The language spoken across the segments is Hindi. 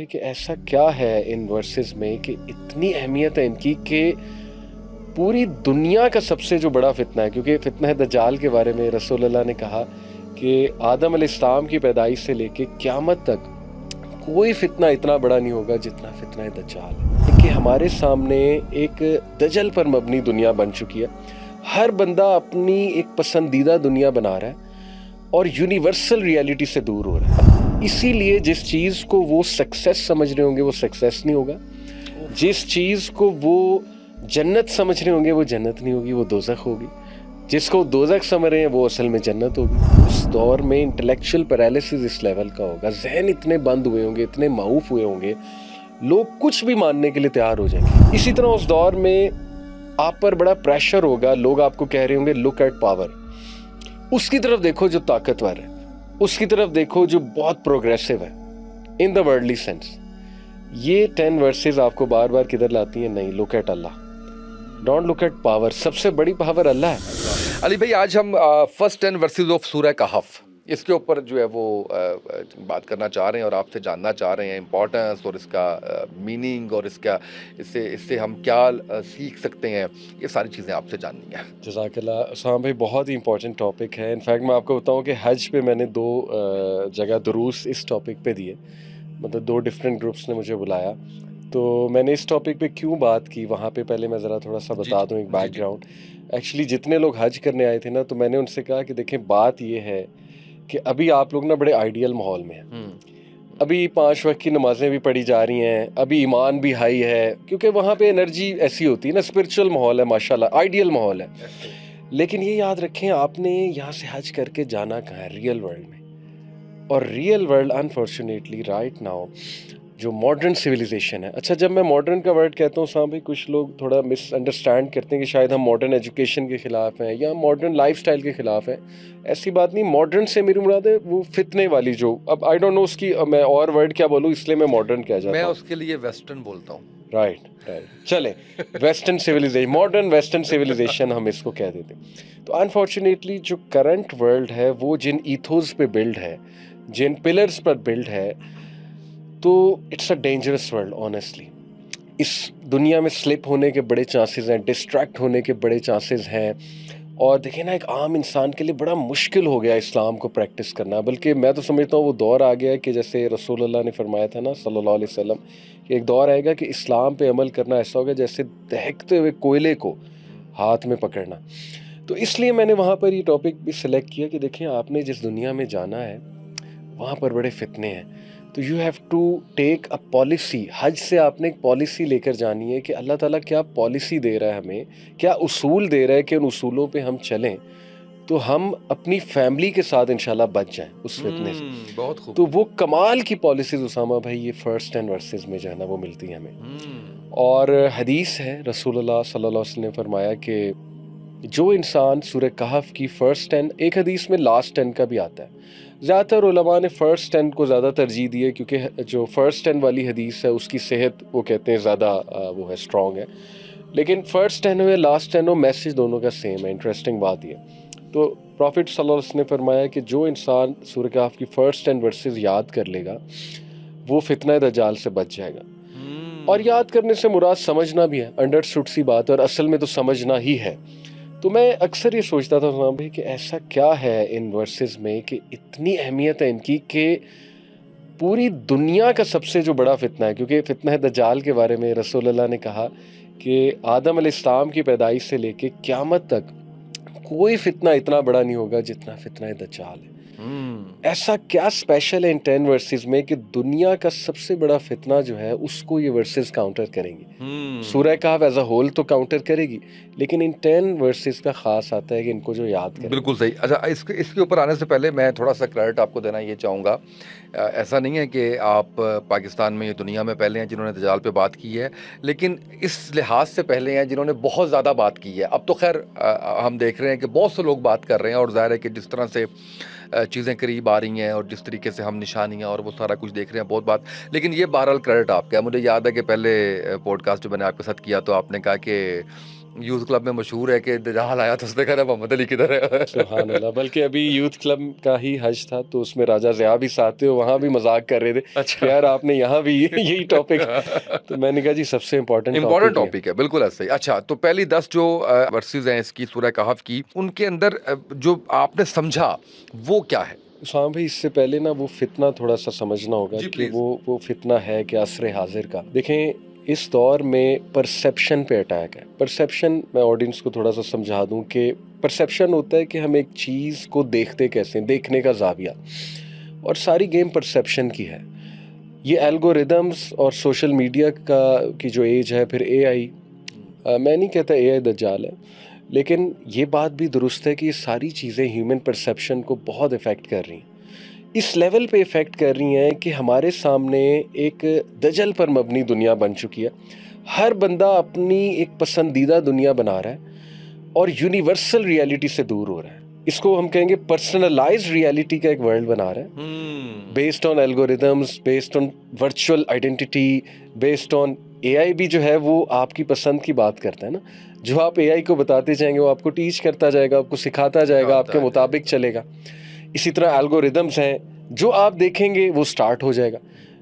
कि ऐसा क्या है इन वर्सेस में कि इतनी अहमियत है इनकी कि पूरी दुनिया का सबसे जो बड़ा फितना है, क्योंकि फितना है दज्जाल के बारे में रसूलुल्लाह ने कहा कि आदम अलैहिस्सलाम की पैदाइश से लेके क़यामत तक कोई फितना इतना बड़ा नहीं होगा जितना फितना है दज्जाल है। कि हमारे सामने एक दजल पर मबनी दुनिया बन चुकी है। हर बंदा अपनी एक पसंदीदा दुनिया बना रहा है और यूनिवर्सल रियलिटी से दूर हो रहा है। इसीलिए जिस चीज़ को वो सक्सेस समझ रहे होंगे वो सक्सेस नहीं होगा, जिस चीज़ को वो जन्नत समझ रहे होंगे वो जन्नत नहीं होगी, वो दोज़ख होगी। जिसको दोज़ख समझ रहे हैं वो असल में जन्नत होगी। उस दौर में इंटेलेक्चुअल पैरालिसिस इस लेवल का होगा, जहन इतने बंद हुए होंगे, इतने माऊफ हुए होंगे, लोग कुछ भी मानने के लिए तैयार हो जाएंगे। इसी तरह उस दौर में आप पर बड़ा प्रेशर होगा, लोग आपको कह रहे होंगे लुक एट पावर, उसकी तरफ देखो जो ताकतवर है, उसकी तरफ देखो जो बहुत प्रोग्रेसिव है इन द वर्ल्डली सेंस। ये 10 वर्सेस आपको बार बार किधर लाती हैं? नहीं, look at Allah, don't look at power. सबसे बड़ी पावर अल्लाह है। अली भाई, आज हम फर्स्ट 10 वर्सेस ऑफ सूरह कहफ इसके ऊपर जो है वो बात करना चाह रहे हैं और आपसे जानना चाह रहे हैं इम्पोर्टेंस और इसका मीनिंग और इससे हम क्या सीख सकते हैं। ये सारी चीज़ें आपसे जाननी है। जज़ाकल्लाह उस्मान भाई, बहुत ही इंपॉर्टेंट टॉपिक है। इनफैक्ट मैं आपको बताऊं कि हज पे मैंने 2 जगह दुरूस इस टॉपिक पे दिए, मतलब 2 डिफरेंट ग्रुप्स ने मुझे बुलाया। तो मैंने इस टॉपिक पे क्यों बात की वहाँ पे पहले मैं ज़रा थोड़ा सा बता दूं एक बैकग्राउंड। एक्चुअली जितने लोग हज करने आए थे ना, तो मैंने उनसे कहा कि देखें, बात ये है कि अभी आप लोग ना बड़े आइडियल माहौल में हैं। अभी 5 वक्त की नमाजें भी पढ़ी जा रही हैं, अभी ईमान भी हाई है, क्योंकि वहाँ पे एनर्जी ऐसी होती है ना, स्पिरिचुअल माहौल है, माशाल्लाह आइडियल माहौल है। लेकिन ये याद रखें, आपने यहाँ से हज करके जाना कहाँ है? रियल वर्ल्ड में। और real world unfortunately right now जो मॉडर्न सिविलाइजेशन है। अच्छा, जब मैं मॉडर्न का वर्ड कहता हूँ साहब भाई, कुछ लोग थोड़ा मिसअंडरस्टैंड करते हैं कि शायद हम मॉडर्न एजुकेशन के ख़िलाफ़ हैं या मॉडर्न लाइफस्टाइल के ख़िलाफ़ हैं। ऐसी बात नहीं। मॉडर्न से मेरी मुराद है वो फितने वाली जो, अब आई डोंट नो उसकी मैं और वर्ड क्या बोलूँ, इसलिए मैं मॉडर्न कह जाता हूँ। मैं उसके लिए वेस्टर्न बोलता हूँ। राइट चले, western civilisation, modern western civilisation हम इसको कह देते हैं। तो अनफॉर्चुनेटली जो करंट वर्ल्ड है वो जिन ईथोस पे बिल्ड है, जिन पिलर्स पर बिल्ड है, तो it's a dangerous world honestly. इस दुनिया में स्लिप होने के बड़े चांसेस हैं, डिस्ट्रैक्ट होने के बड़े चांसेस हैं। और देखिए ना, एक आम इंसान के लिए बड़ा मुश्किल हो गया इस्लाम को प्रैक्टिस करना। बल्कि मैं तो समझता हूँ वो दौर आ गया है कि जैसे रसूलुल्लाह ने फरमाया था ना सल्लल्लाहु अलैहि वसल्लम, कि एक दौर आएगा कि इस्लाम पे अमल करना ऐसा होगा जैसे दहकते हुए कोयले को हाथ में पकड़ना। तो इसलिए मैंने वहाँ पर ये टॉपिक भी सिलेक्ट किया कि देखिए, आपने जिस दुनिया में जाना है वहाँ पर बड़े फितने हैं। तो you have to take a policy. हज से आपने एक पॉलिसी लेकर जानी है कि अल्लाह ताला क्या पॉलिसी दे रहा है हमें, क्या उसूल दे रहा है कि उन उसूलों पे हम चलें तो हम अपनी फैमिली के साथ इंशाल्लाह बच जाएं उस फितने से। बहुत खूब। तो वो कमाल की पॉलिसीज उसामा भाई ये फर्स्ट 10 वर्सेस में जो है ना वो मिलती हैं हमें। और हदीस है, रसूलुल्लाह सल्लल्लाहु अलैहि वसल्लम ने फरमाया कि जो इंसान सूरह कहफ की फर्स्ट 10, एक हदीस में लास्ट 10 का भी आता है, ज़्यादातर उलमा ने फ़र्स्ट 10 को ज़्यादा तरजीह दी है, क्योंकि जो फ़र्स्ट 10 वाली हदीस है उसकी सेहत वो कहते हैं ज़्यादा वो है, स्ट्रॉन्ग है। लेकिन फ़र्स्ट 10 हो या लास्ट 10 हो, मैसेज दोनों का सेम है। इंटरेस्टिंग बात ये, तो प्रॉफिट सल्लल्लाहु अलैहि वसल्लम ने फरमाया कि जो इंसान सूरह कहफ की फ़र्स्ट 10 वर्सेस याद कर लेगा वो फितना दज्जाल से बच जाएगा। और याद करने से मुराद समझना भी है, अंडरस्टूड सी बात, और असल में तो समझना ही है। तो मैं अक्सर ये सोचता था उस्मान भाई कि ऐसा क्या है इन वर्सेस में कि इतनी अहमियत है इनकी कि पूरी दुनिया का सबसे जो बड़ा फितना है, क्योंकि फितना है दज्जाल के बारे में रसूलुल्लाह ने कहा कि आदम अलैहिस्सलाम की पैदाइश से लेके क़यामत तक कोई फितना इतना बड़ा नहीं होगा जितना फितना है दज्जाल है। ऐसा क्या स्पेशल है इन 10 वर्सेस में कि दुनिया का सबसे बड़ा फितना जो है उसको ये वर्सेस काउंटर करेंगे। सूरह कहफ एज अ होल तो काउंटर करेगी, लेकिन इन 10 वर्सेस का खास आता है कि इनको जो याद करें। बिल्कुल सही। अच्छा, इसके ऊपर आने से पहले मैं थोड़ा सा क्रेडिट आपको देना ये चाहूँगा। ऐसा नहीं है कि आप पाकिस्तान में या दुनिया में पहले हैं जिन्होंने दज्जाल पे बात की है, लेकिन इस लिहाज से पहले हैं जिन्होंने बहुत ज़्यादा बात की है। अब तो खैर हम देख रहे हैं कि बहुत से लोग बात कर रहे हैं, और ज़ाहिर है कि जिस तरह से चीज़ें करीब आ रही हैं और जिस तरीके से हम निशानियाँ और वो सारा कुछ देख रहे हैं, बहुत बात। लेकिन ये बहरहाल क्रेडिट आपका है। मुझे याद है कि पहले पॉडकास्ट जो मैंने आपके साथ किया तो आपने कहा कि यूथ क्लब में मशहूर है कि दजाल आया तो उसने कहा मोहम्मद अली किधर है। सुभान अल्लाह। बल्कि अभी यूथ क्लब का ही हज था तो उसमें राजा ज़िया भी साथ थे, वहाँ भी मजाक कर रहे थे कि अच्छा। यार आपने यहाँ भी यही टॉपिक, तो मैंने कहा जी सबसे इम्पोर्टेंट इम्पोर्टेंट टॉपिक है। टॉपिक है, बिल्कुल ऐसा ही। अच्छा, तो पहली 10 जो वर्सेस हैं इसकी सूरह कहफ की, उनके अंदर जो आपने समझा वो क्या है? हाँ भाई, इससे पहले ना वो फितना थोड़ा सा समझना होगा जी, कि प्लीज। वो फितना है कि असर हाजिर का। देखें, इस दौर में परसेप्शन पे अटैक है। परसेप्शन, मैं ऑडियंस को थोड़ा सा समझा दूं कि परसेप्शन होता है कि हम एक चीज़ को देखते कैसे, देखने का जाविया, और सारी गेम परसेप्शन की है। ये एल्गोरिदम्स और सोशल मीडिया की जो एज है, फिर एआई, मैं नहीं कहता एआई दज्जाल है, लेकिन ये बात भी दुरुस्त है कि ये सारी चीज़ें ह्यूमन परसेप्शन को बहुत इफ़ेक्ट कर रही हैं। इस लेवल पे इफ़ेक्ट कर रही हैं कि हमारे सामने एक दजल पर मबनी दुनिया बन चुकी है। हर बंदा अपनी एक पसंदीदा दुनिया बना रहा है और यूनिवर्सल रियलिटी से दूर हो रहा है। इसको हम कहेंगे पर्सनलाइज्ड रियलिटी का एक वर्ल्ड बना रहा है, based on algorithms, based on virtual identity, based on AI भी जो है वो आपकी पसंद की बात करता है ना। जो आप एआई को बताते जाएंगे वो आपको टीच करता जाएगा, आपको सिखाता जाएगा, आपके मुताबिक चलेगा। इसी तरह एल्गोरिदम्स हैं, जो आप देखेंगे वो स्टार्ट हो जाएगा।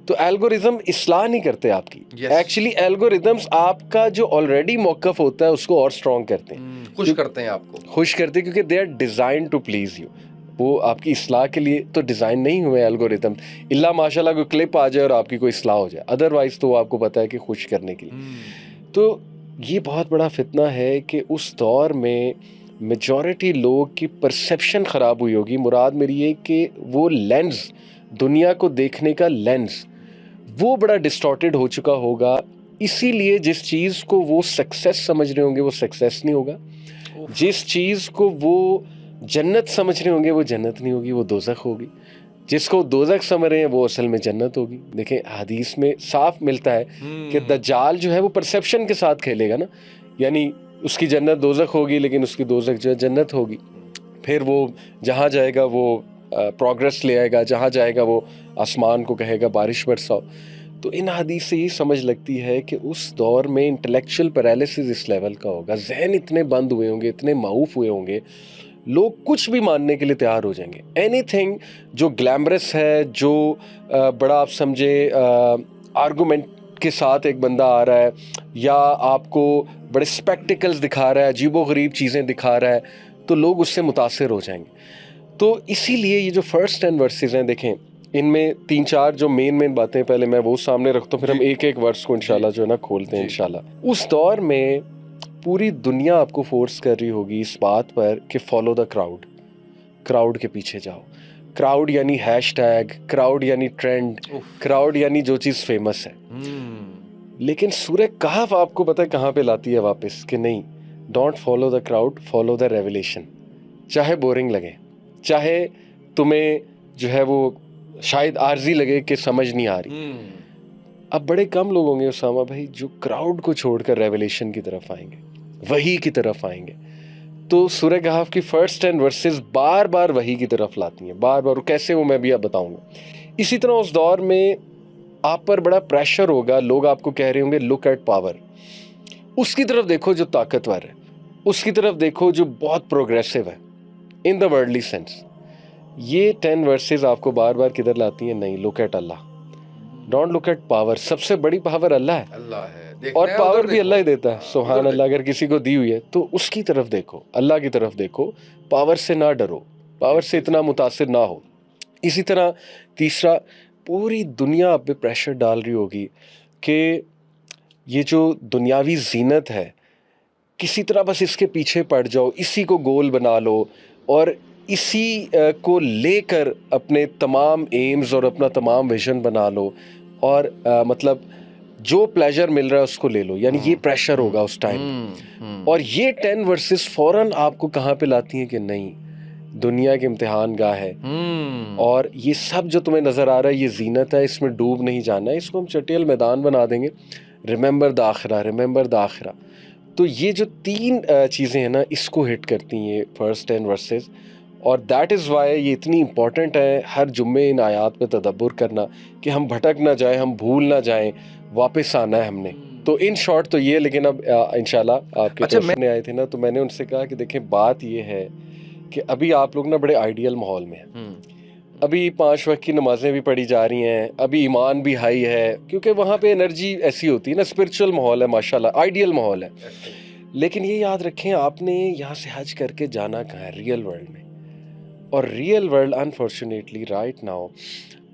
तो एल्गोरिदम इस्लाह नहीं करते आपकी, एक्चुअली एल्गोरिदम्स आपका जो ऑलरेडी मौकफ होता है उसको और स्ट्रॉन्ग करते हैं, खुश करते हैं आपको, खुश करते हैं, क्योंकि they are design to please you. वो आपकी इस्लाह के लिए तो डिज़ाइन नहीं हुए एल्गोरिदम, इल्ला माशाल्लाह कोई क्लिप आ जाए और आपकी कोई इस्लाह हो जाए, अदरवाइज तो वो आपको पता है कि खुश करने के लिए। तो ये बहुत बड़ा फितना है कि उस दौर में मेजॉरिटी लोग की परसेप्शन ख़राब हुई होगी। मुराद मेरी ये कि वो लेंस, दुनिया को देखने का लेंस, वो बड़ा डिस्टॉर्टेड हो चुका होगा। इसीलिए जिस चीज़ को वो सक्सेस समझ रहे होंगे वो सक्सेस नहीं होगा, जिस चीज़ को वो जन्नत समझ रहे होंगे वो जन्नत नहीं होगी, वो दोज़ख होगी। जिसको दोज़ख समझ रहे हैं वो असल में जन्नत होगी। देखें, हदीस में साफ मिलता है कि दज्जाल जो है वो परसेप्शन के साथ खेलेगा ना, यानी उसकी जन्नत दोज़ख होगी लेकिन उसकी दोज़ख जो है जन्नत होगी। फिर वो जहाँ जाएगा वो प्रोग्रेस ले आएगा, जहाँ जाएगा वो आसमान को कहेगा बारिश बरसाओ। तो इन हदीस से ये समझ लगती है कि उस दौर में इंटेलेक्चुअल पैरालिसिस इस लेवल का होगा, जहन इतने बंद हुए होंगे, इतने माऊफ हुए होंगे, लोग कुछ भी मानने के लिए तैयार हो जाएंगे। एनीथिंग जो ग्लैमरस है, जो बड़ा आप समझे आर्गूमेंट के साथ एक बंदा आ रहा है, या आपको बड़े स्पेक्टिकल्स दिखा रहा है, अजीबो-गरीब चीज़ें दिखा रहा है, तो लोग उससे मुतासिर हो जाएंगे। तो इसीलिए ये जो फर्स्ट 10 वर्सेस हैं, देखें इनमें 3-4 जो मेन बातें पहले मैं वो सामने रखता हूँ, फिर हम एक-एक वर्स को इंशाल्लाह जो है ना खोलते हैं इंशाल्लाह। उस दौर में पूरी दुनिया आपको फोर्स कर रही होगी इस बात पर कि फॉलो द क्राउड, क्राउड के पीछे जाओ। क्राउड यानी हैशटैग, क्राउड यानी ट्रेंड, क्राउड यानी जो चीज़ फेमस है। लेकिन सूरह कहफ आपको पता है कहाँ पे लाती है वापस कि नहीं, don't follow the crowd, follow the revelation. चाहे बोरिंग लगे, चाहे तुम्हें जो है वो शायद आर्जी लगे कि समझ नहीं आ रही, अब बड़े कम लोग होंगे उसामा भाई जो क्राउड को छोड़कर रेवलेशन की तरफ आएंगे, वही की तरफ आएंगे। तो सूरह कहफ की फर्स्ट 10 वर्सेस बार बार वही की तरफ लाती हैं, बार बार। कैसे वो मैं भी अब बताऊंगा। इसी तरह उस दौर में आप पर बड़ा प्रेशर होगा, लोग आपको कह रहे होंगे लुक एट पावर, उसकी तरफ देखो जो ताकतवर है, उसकी तरफ देखो जो बहुत प्रोग्रेसिव है इन द वर्ल्डली सेंस। ये 10 वर्सेस आपको बार बार किधर लाती हैं, नहीं, look at Allah, don't look at power. सबसे बड़ी पावर अल्लाह है, अल्लाह है, और पावर भी अल्लाह ही देता है, सुभान अल्लाह। अगर किसी को दी हुई है तो उसकी तरफ देखो, अल्लाह की तरफ देखो, पावर से ना डरो, पावर से इतना मुतासिर ना हो। इसी तरह तीसरा, पूरी दुनिया आप पे प्रेशर डाल रही होगी कि ये जो दुनियावी जीनत है, किसी तरह बस इसके पीछे पड़ जाओ, इसी को गोल बना लो, और इसी को लेकर अपने तमाम एम्स और अपना तमाम विजन बना लो, और मतलब जो प्लेजर मिल रहा है उसको ले लो, यानी ये प्रेशर होगा उस टाइम। और ये 10 वर्सेस फौरन आपको कहाँ पे लाती हैं कि नहीं, दुनिया के इम्तिहान गाह है, और ये सब जो तुम्हें नज़र आ रहा है ये जीनत है, इसमें डूब नहीं जाना है, इसको हम चटियल मैदान बना देंगे। रिमेंबर द आखिरा, रिमेंबर द आखिरा। तो ये जो 3 चीज़ें हैं ना, इसको हिट करती हैं ये फर्स्ट 10 वर्सेस, और दैट इज़ वाई ये इतनी इंपॉर्टेंट है हर जुम्मे इन आयात पे तदब्बुर करना, कि हम भटक ना जाए, हम भूल ना जाएं, वापस आना है हमने। तो इन शॉर्ट तो ये, लेकिन अब इंशाल्लाह आपके अच्छा, क्वेश्चन आए थे ना, तो मैंने उनसे कहा कि देखें बात ये है कि अभी आप लोग ना बड़े आइडियल माहौल में हैं। अभी 5 वक्त की नमाजें भी पढ़ी जा रही हैं, अभी ईमान भी हाई है, क्योंकि वहाँ पे एनर्जी ऐसी होती है ना, स्पिरिचुअल माहौल है माशाल्लाह, आइडियल माहौल है। लेकिन ये याद रखें, आपने यहाँ से हज करके जाना कहाँ है? रियल वर्ल्ड में। और real world unfortunately right now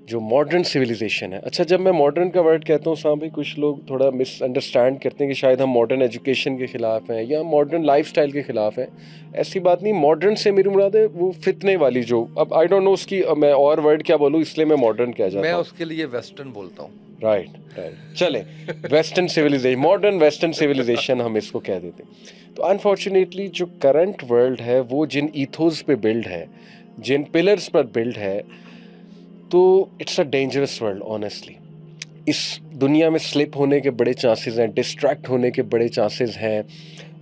जो मॉडर्न सिविलाइजेशन है, अच्छा जब मैं मॉडर्न का वर्ड कहता हूँ साहब, कुछ लोग थोड़ा मिसअंडरस्टैंड करते हैं कि शायद हम मॉडर्न एजुकेशन के ख़िलाफ़ हैं या मॉडर्न लाइफस्टाइल के ख़िलाफ़ हैं। ऐसी बात नहीं, मॉडर्न से मेरी मुराद है वो फितने वाली जो, अब आई डोंट नो उसकी मैं और वर्ड क्या बोलूँ, इसलिए मैं मॉडर्न कह जाता मैं हूँ। उसके लिए वेस्टर्न बोलता हूँ। राइट चले, western civilisation, modern western civilisation हम इसको कह देते हैं। तो अनफॉर्चुनेटली जो करंट वर्ल्ड है वो जिन ईथोस पे बिल्ड है, जिन पिलर्स पर बिल्ड है, तो it's a dangerous world honestly. इस दुनिया में स्लिप होने के बड़े चांसेस हैं, डिस्ट्रैक्ट होने के बड़े चांसेस हैं।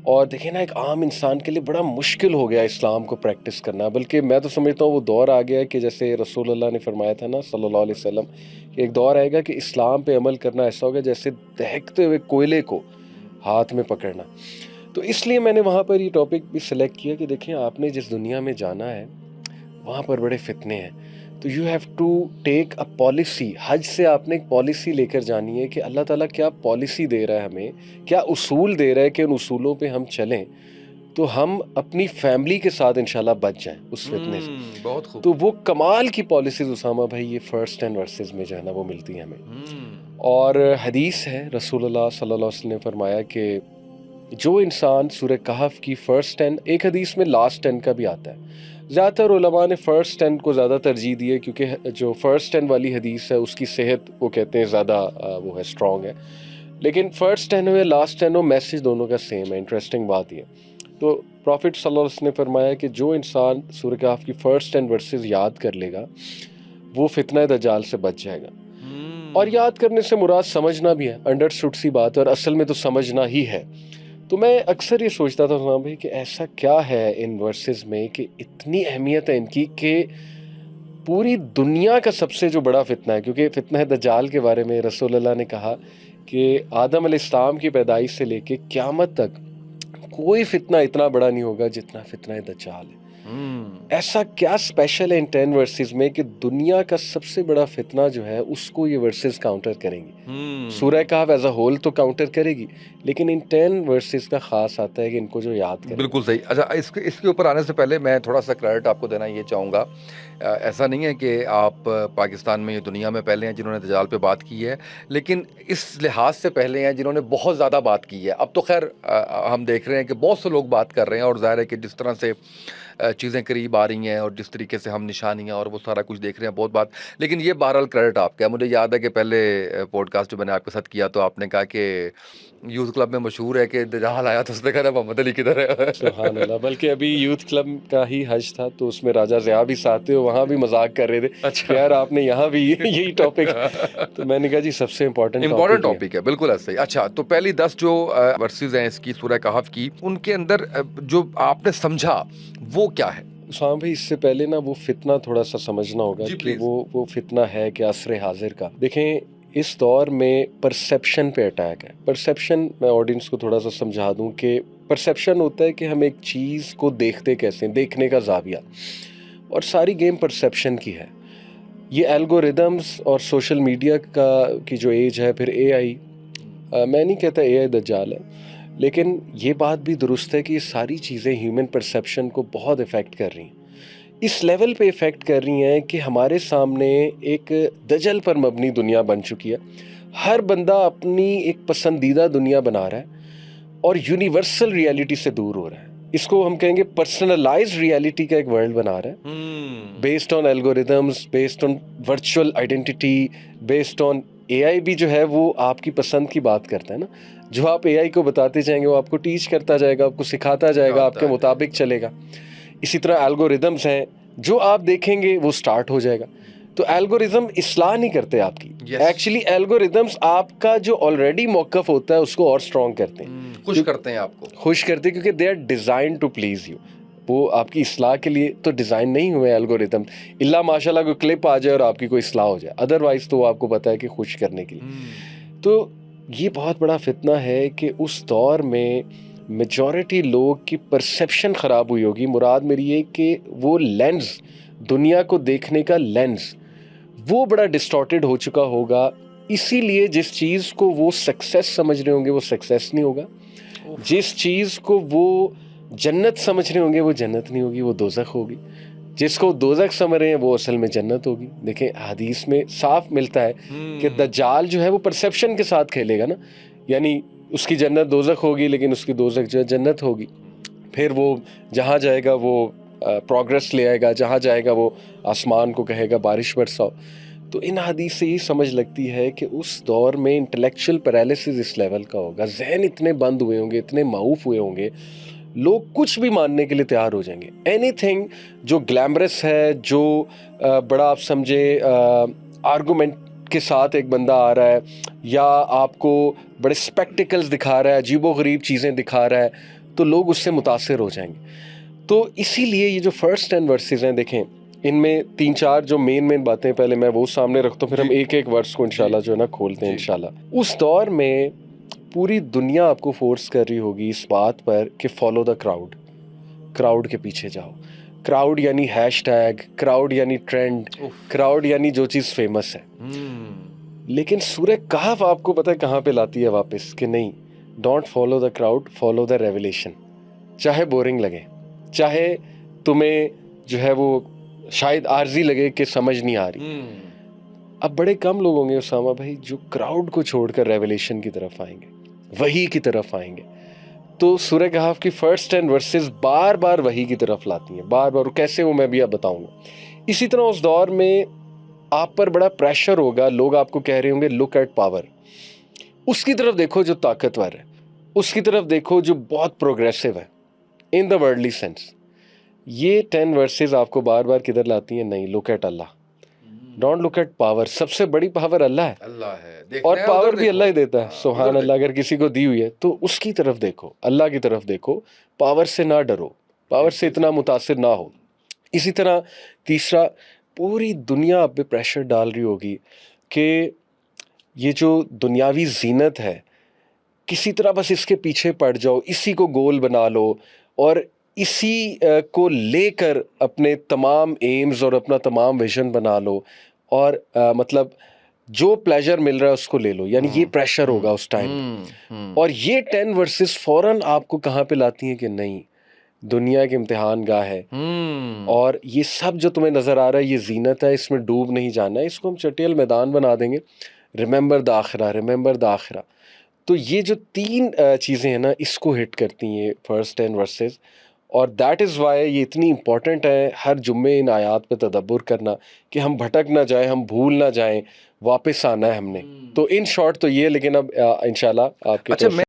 और देखिए ना, एक आम इंसान के लिए बड़ा मुश्किल हो गया इस्लाम को प्रैक्टिस करना, बल्कि मैं तो समझता हूँ वो दौर आ गया है कि जैसे रसूलुल्लाह ने फरमाया था ना सल्लल्लाहु अलैहि वसल्लम, कि एक दौर आएगा कि इस्लाम पे अमल करना ऐसा होगा जैसे दहकते हुए कोयले को हाथ में पकड़ना। तो इसलिए मैंने वहाँ पर ये टॉपिक भी सिलेक्ट किया कि देखिए आपने जिस दुनिया में जाना है वहाँ पर बड़े फितने हैं, तो you have to take a policy. हज से आपने एक पॉलिसी लेकर जानी है कि अल्लाह ताला क्या पॉलिसी दे रहा है हमें, क्या उसूल दे रहा है कि उन उसूलों पे हम चलें तो हम अपनी फैमिली के साथ इंशाल्लाह बच जाएं उस फितने से। बहुत खूब। तो वो कमाल की पॉलिसीज उसामा भाई ये फर्स्ट 10 वर्सेस में जो है ना वो मिलती हैं हमें। और हदीस है, रसूलुल्लाह सल्लल्लाहु अलैहि वसल्लम ने फरमाया कि जो इंसान सूरह कहफ की फर्स्ट 10, एक हदीस में लास्ट 10 का भी आता है, ज़्यादातर उलमा ने फ़र्स्ट 10 को ज़्यादा तरजीह दी है, क्योंकि जो फ़र्स्ट 10 वाली हदीस है उसकी सेहत वो कहते हैं ज़्यादा वो है, स्ट्रॉन्ग है। लेकिन फ़र्स्ट 10 हो या लास्ट 10 हो, मैसेज दोनों का सेम है। इंटरेस्टिंग बात ये, तो प्रॉफिट सल्लल्लाहु अलैहि वसल्लम ने फरमाया कि जो इंसान सूरह कहफ की फ़र्स्ट 10 वर्सेस याद कर लेगा वो फितना दज्जाल से बच जाएगा। और याद करने से मुराद समझना भी है, अंडरस्टूड सी बात है, और असल में तो समझना ही है। तो मैं अक्सर ये सोचता था उस्मान भाई कि ऐसा क्या है इन वर्सेस में कि इतनी अहमियत है इनकी कि पूरी दुनिया का सबसे जो बड़ा फितना है, क्योंकि फितना दज्जाल के बारे में रसूलुल्लाह ने कहा कि आदम अलैहिस्सलाम की पैदाइश से लेके क़यामत तक कोई फितना इतना बड़ा नहीं होगा जितना फितना दज्जाल है। ऐसा क्या स्पेशल है इन 10 वर्सेस में कि दुनिया का सबसे बड़ा फितना जो है उसको ये वर्सेस काउंटर करेंगी। सूरह कहफ एज अ होल तो काउंटर करेगी, लेकिन इन 10 वर्सेस का खास आता है कि इनको जो याद करें। बिल्कुल सही। अच्छा, इसके ऊपर आने से पहले मैं थोड़ा सा क्रेडिट आपको देना ये चाहूँगा। ऐसा नहीं है कि आप पाकिस्तान में, ये दुनिया में पहले हैं जिन्होंने दज्जाल पे बात की है, लेकिन इस लिहाज से पहले हैं जिन्होंने बहुत ज़्यादा बात की है। अब तो खैर हम देख रहे हैं कि बहुत से लोग बात कर रहे हैं, और ज़ाहिर है कि जिस तरह से चीज़ें करीब आ रही हैं और जिस तरीके से हम निशानियाँ और वो सारा कुछ देख रहे हैं, बहुत बात। लेकिन ये बहरहाल क्रेडिट आपका है। मुझे याद है कि पहले पॉडकास्ट जो मैंने आपके साथ किया तो आपने कहा कि यूथ क्लब में मशहूर है कि दज्जाल आया तो उसने कहा मोहम्मद अली किधर है। सुभान अल्लाह, बल्कि अभी यूथ क्लब का ही हज था तो उसमें राजा ज़िया भी साथ थे, वहाँ भी मजाक कर रहे थे कि यार आपने यहाँ भी यही टॉपिक, तो मैंने कहा जी सबसे इम्पोर्टेंट टॉपिक है, बिल्कुल ऐसे ही। अच्छा, तो पहली 10 जो वर्सेस हैं इसकी सूरह कहफ की, उनके अंदर जो आपने समझा वो क्या है? हाँ भाई, इससे पहले ना वो फितना थोड़ा सा समझना होगा जी, कि प्लीज। वो फितना है कि असर हाजिर का। देखें, इस दौर में परसेप्शन पे अटैक है। परसेप्शन, मैं ऑडियंस को थोड़ा सा समझा दूं कि परसेप्शन होता है कि हम एक चीज़ को देखते कैसे हैं, देखने का जाविया, और सारी गेम परसेप्शन की है। ये एल्गोरिदम्स और सोशल मीडिया की जो एज है, फिर एआई, मैं नहीं कहता एआई दज्जाल है, लेकिन ये बात भी दुरुस्त है कि ये सारी चीज़ें ह्यूमन परसेप्शन को बहुत इफ़ेक्ट कर रही हैं। इस लेवल पे इफ़ेक्ट कर रही हैं कि हमारे सामने एक दजल पर मबनी दुनिया बन चुकी है। हर बंदा अपनी एक पसंदीदा दुनिया बना रहा है और यूनिवर्सल रियलिटी से दूर हो रहा है। इसको हम कहेंगे पर्सनलाइज्ड रियलिटी का एक वर्ल्ड बना रहा है, based on algorithms, based on virtual identity, based on AI भी जो है वो आपकी पसंद की बात करता है ना। जो आप एआई को बताते जाएंगे वो आपको टीच करता जाएगा, आपको सिखाता जाएगा, आपके मुताबिक चलेगा। इसी तरह एल्गोरिदम्स हैं, जो आप देखेंगे वो स्टार्ट हो जाएगा। तो एल्गोरिदम इस्लाह नहीं करते आपकी, एक्चुअली एल्गोरिदम्स आपका जो ऑलरेडी मौकफ होता है उसको और स्ट्रॉन्ग करते हैं, खुश करते हैं आपको, खुश करते हैं, क्योंकि they are design to please you. वो आपकी इस्लाह के लिए तो डिज़ाइन नहीं हुए एल्गोरिदम, इल्ला माशाल्लाह कोई क्लिप आ जाए और आपकी कोई इस्लाह हो जाए, अदरवाइज तो वो आपको पता है कि खुश करने के लिए। तो ये बहुत बड़ा फितना है कि उस दौर में मेजॉरिटी लोग की परसेप्शन ख़राब हुई होगी। मुराद मेरी ये कि वो लेंस, दुनिया को देखने का लेंस, वो बड़ा डिस्टॉर्टेड हो चुका होगा। इसीलिए जिस चीज़ को वो सक्सेस समझ रहे होंगे वो सक्सेस नहीं होगा, जिस चीज़ को वो जन्नत समझ रहे होंगे वो जन्नत नहीं होगी, वो दोज़ख होगी। जिसको दोज़ख समझ रहे हैं वो असल में जन्नत होगी। देखें हदीस में साफ मिलता है कि दज्जाल जो है वो परसेप्शन के साथ खेलेगा ना, यानी उसकी जन्नत दोज़ख होगी लेकिन उसकी दोज़ख जो है जन्नत होगी। फिर वो जहाँ जाएगा वो प्रोग्रेस ले आएगा, जहाँ जाएगा वो आसमान को कहेगा बारिश बरसाओ। तो इन हदीस से ये समझ लगती है कि उस दौर में इंटेलेक्चुअल पैरालिसिस इस लेवल का होगा, जहन इतने बंद हुए होंगे, इतने माऊफ हुए होंगे, लोग कुछ भी मानने के लिए तैयार हो जाएंगे। एनीथिंग जो ग्लैमरस है, जो बड़ा आप समझे आर्गूमेंट के साथ एक बंदा आ रहा है या आपको बड़े स्पेक्टिकल्स दिखा रहा है, अजीबो गरीब चीज़ें दिखा रहा है, तो लोग उससे मुतासिर हो जाएंगे। तो इसीलिए ये जो फर्स्ट 10 वर्सेस हैं, देखें इनमें 3-4 जो मेन बातें पहले मैं वो सामने रखता हूँ, फिर हम एक एक वर्स को इंशाल्लाह जो है ना खोलते हैं इंशाल्लाह। उस दौर में पूरी दुनिया आपको फोर्स कर रही होगी इस बात पर कि फॉलो द क्राउड, क्राउड के पीछे जाओ। क्राउड यानी हैशटैग, क्राउड यानी ट्रेंड, क्राउड यानी जो चीज़ फेमस है। लेकिन सूरह कहफ आपको पता है कहाँ पे लाती है वापस कि नहीं, don't follow the crowd, follow the revelation. चाहे बोरिंग लगे, चाहे तुम्हें जो है वो शायद आर्जी लगे कि समझ नहीं आ रही, अब बड़े कम लोग होंगे उसामा भाई जो क्राउड को छोड़कर रेवलेशन की तरफ आएंगे, वही की तरफ आएंगे। तो सूरह कहफ की फर्स्ट 10 वर्सेस बार बार वही की तरफ लाती हैं, बार बार। कैसे वो मैं भी अब बताऊंगा। इसी तरह उस दौर में आप पर बड़ा प्रेशर होगा, लोग आपको कह रहे होंगे लुक एट पावर, उसकी तरफ देखो जो ताकतवर है, उसकी तरफ देखो जो बहुत प्रोग्रेसिव है इन द वर्ल्डली सेंस। ये 10 वर्सेस आपको बार बार किधर लाती हैं, नहीं, look at Allah, don't look at power. सबसे बड़ी पावर अल्लाह है, अल्लाह है, और पावर भी अल्लाह ही देता है। सुभान अल्लाह, अगर किसी को दी हुई है तो उसकी तरफ देखो, अल्लाह की तरफ देखो, पावर से ना डरो, पावर से इतना मुतासिर ना हो। इसी तरह तीसरा, पूरी दुनिया आप पे प्रेशर डाल रही होगी कि ये जो दुनियावी जीनत है किसी तरह बस इसके पीछे पड़ जाओ, इसी को गोल बना लो और इसी को लेकर अपने तमाम एम्स और अपना तमाम विजन बना लो, और मतलब जो प्लेजर मिल रहा है उसको ले लो, यानी ये प्रेशर होगा उस टाइम। और ये 10 वर्सेस फौरन आपको कहाँ पे लाती हैं कि नहीं, दुनिया के इम्तिहान गाह है, और ये सब जो तुम्हें नज़र आ रहा है ये जीनत है, इसमें डूब नहीं जाना है, इसको हम चटियल मैदान बना देंगे। रिमेंबर द आखिरा, रिमेंबर द आखिरा। तो ये जो 3 चीज़ें हैं ना, इसको हिट करती हैं फर्स्ट 10 वर्सेस, और दैट इज़ वाई ये इतनी इंपॉर्टेंट है हर जुम्मे इन आयात पे तदब्बुर करना कि हम भटक ना जाए, हम भूल ना जाएं, वापस आना है हमने। तो इन शॉर्ट तो ये, लेकिन अब इंशाल्लाह आपके अच्छा,